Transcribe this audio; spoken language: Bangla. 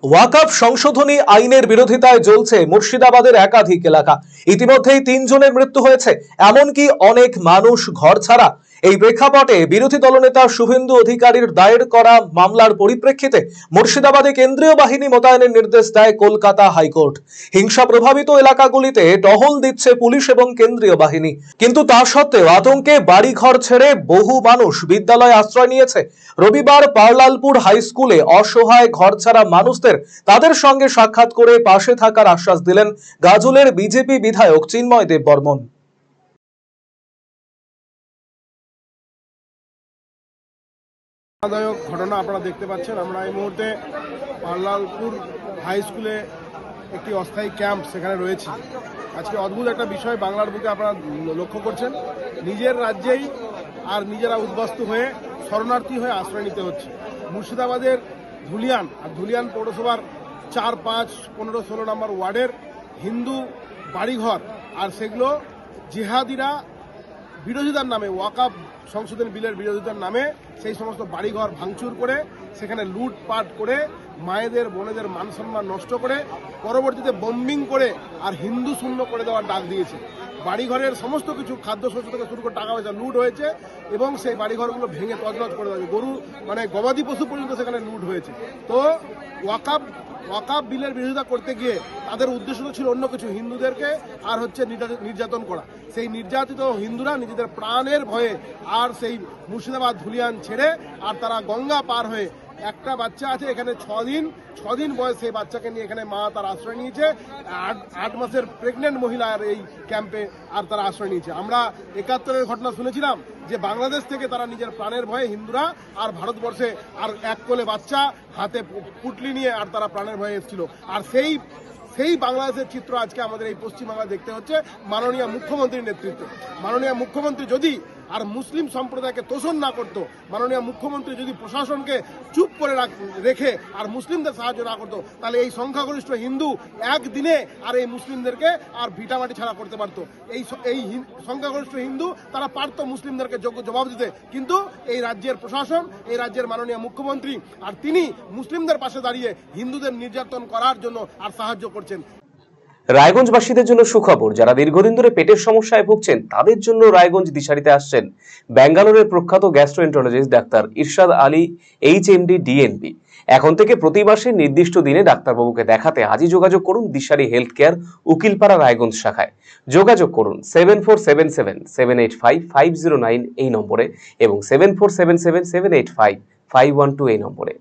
ওয়াকফ সংশোধনী আইনের বিরোধিতায় জ্বলছে মুর্শিদাবাদের একাধিক এলাকা। ইতিমধ্যেই 3 জনের মৃত্যু হয়েছে, এমনকি অনেক মানুষ ঘরছাড়া। এই প্রেক্ষাপটে বিরোধী দলনেতা শুভেন্দু অধিকারীর দায়ের করা মামলার পরিপ্রেক্ষিতে মুর্শিদাবাদে কেন্দ্রীয় বাহিনী মোতায়েনের নির্দেশ দেয় কলকাতা হাইকোর্ট। হিংসা প্রভাবিত এলাকাগুলিতে টহল দিচ্ছে পুলিশ এবং কেন্দ্রীয় বাহিনী, কিন্তু তা সত্ত্বেও আতঙ্কে বাড়িঘর ছেড়ে বহু মানুষ বিদ্যালয়ে আশ্রয় নিয়েছে। রবিবার পারলালপুর হাই স্কুলে অসহায় ঘরছাড়া মানুষদের তাদের সঙ্গে সাক্ষাৎ করে পাশে থাকার আশ্বাস দিলেন গাজলের বিজেপি বিধায়ক চিন্ময় দেব বর্মন। ঘটনা আপনারা দেখতে পাচ্ছেন। আমরা এই মুহূর্তে পারলালপুর হাই স্কুলে একটি অস্থায়ী ক্যাম্প সেখানে রয়েছি। আজকে অদ্ভুত একটা বিষয় বাংলার বুকে আপনারা লক্ষ্য করছেন, নিজের রাজ্যেই আর নিজেরা উদ্বাস্তু হয়ে শরণার্থী হয়ে আশ্রয় নিতে হচ্ছে। মুর্শিদাবাদের ধুলিয়ান পৌরসভার 4, 5, 15, 16 নম্বর ওয়ার্ডের হিন্দু বাড়িঘর, আর সেগুলো জিহাদিরা বিরোধিতার নামে, ওয়াকফ সংশোধনী বিলের বিরোধিতার নামে সেই সমস্ত বাড়িঘর ভাঙচুর করে সেখানে লুটপাট করে মায়েদের বোনেদের মান সম্মান নষ্ট করে পরবর্তীতে বম্বিং করে আর হিন্দু শূন্য করে দেওয়ার ডাক দিয়েছে। বাড়িঘরের সমস্ত কিছু খাদ্যশস্য থেকে শুরু করে টাকা পয়সা লুট হয়েছে এবং সেই বাড়িঘরগুলো ভেঙে তছনছ করে দেওয়া হয়েছে। গরু গবাদি পশু পর্যন্ত সেখানে লুট হয়েছে। তো ওয়াকফ বিলের বিরোধিতা করতে গিয়ে তাদের উদ্দেশ্য ছিল অন্য কিছু, হিন্দুদেরকে আর নির্যাতন করা। সেই নির্যাতিত হিন্দুরা নিজেদের প্রাণের ভয়ে আর সেই মুর্শিদাবাদ ধুলিয়ান ছেড়ে আর তারা গঙ্গা পার হয়ে, একটা বাচ্চা আছে এখানে 6 দিন বয়স, সেই বাচ্চাকে নিয়ে এখানে মা তার আশ্রয় নিয়েছে। 8 মাসের প্রেগনেন্ট মহিলার এই ক্যাম্পে আর তারা আশ্রয় নিয়েছে। আমরা 71-এর ঘটনা শুনেছিলাম যে বাংলাদেশ থেকে তারা নিজের প্রাণের ভয়ে হিন্দুরা আর ভারতবর্ষে আর এক কোলে বাচ্চা হাতে পুটলি নিয়ে আর তারা প্রাণের ভয়ে এসেছিল। আর সেই বাংলাদেশের চিত্র আজকে আমাদের এই পশ্চিমবাংলায় দেখতে হচ্ছে মাননীয় মুখ্যমন্ত্রীর নেতৃত্বে। মাননীয় মুখ্যমন্ত্রী যদি আর মুসলিম সম্প্রদায়কে তোষণ না করতো, মাননীয় মুখ্যমন্ত্রী যদি প্রশাসনকে চুপ করে রেখে আর মুসলিমদের সাহায্য না করতো, তাহলে এই সংখ্যাগরিষ্ঠ হিন্দু একদিনে আর এই মুসলিমদেরকে আর ভিটামাটি ছাড়া করতে পারতো। এই সংখ্যাগরিষ্ঠ হিন্দু তারা পারতো মুসলিমদেরকে যোগ্য জবাব দিতে, কিন্তু এই রাজ্যের প্রশাসন, এই রাজ্যের মাননীয় মুখ্যমন্ত্রী আর তিনি মুসলিমদের পাশে দাঁড়িয়ে হিন্দুদের নির্যাতন করার জন্য আর সাহায্য করছেন। রায়গঞ্জবাসীদের জন্য সুখবর, যারা দীর্ঘদিন ধরে পেটের সমস্যায় ভুগছেন তাদের জন্য রায়গঞ্জ দিশারিতে আসছেন ব্যাঙ্গালোরের প্রখ্যাত গ্যাস্ট্রোএন্টারোলজিস্ট ডাক্তার ইরশাদ আলী, HMD, DNB। এখন থেকে প্রতি মাসে নির্দিষ্ট দিনে ডাক্তারবাবুকে দেখাতে আজই যোগাযোগ করুন দিশারি হেলথ কেয়ার, উকিলপাড়া, রায়গঞ্জ শাখায়। যোগাযোগ করুন 7477785509 এই নম্বরে এবং 7477785512 এই নম্বরে।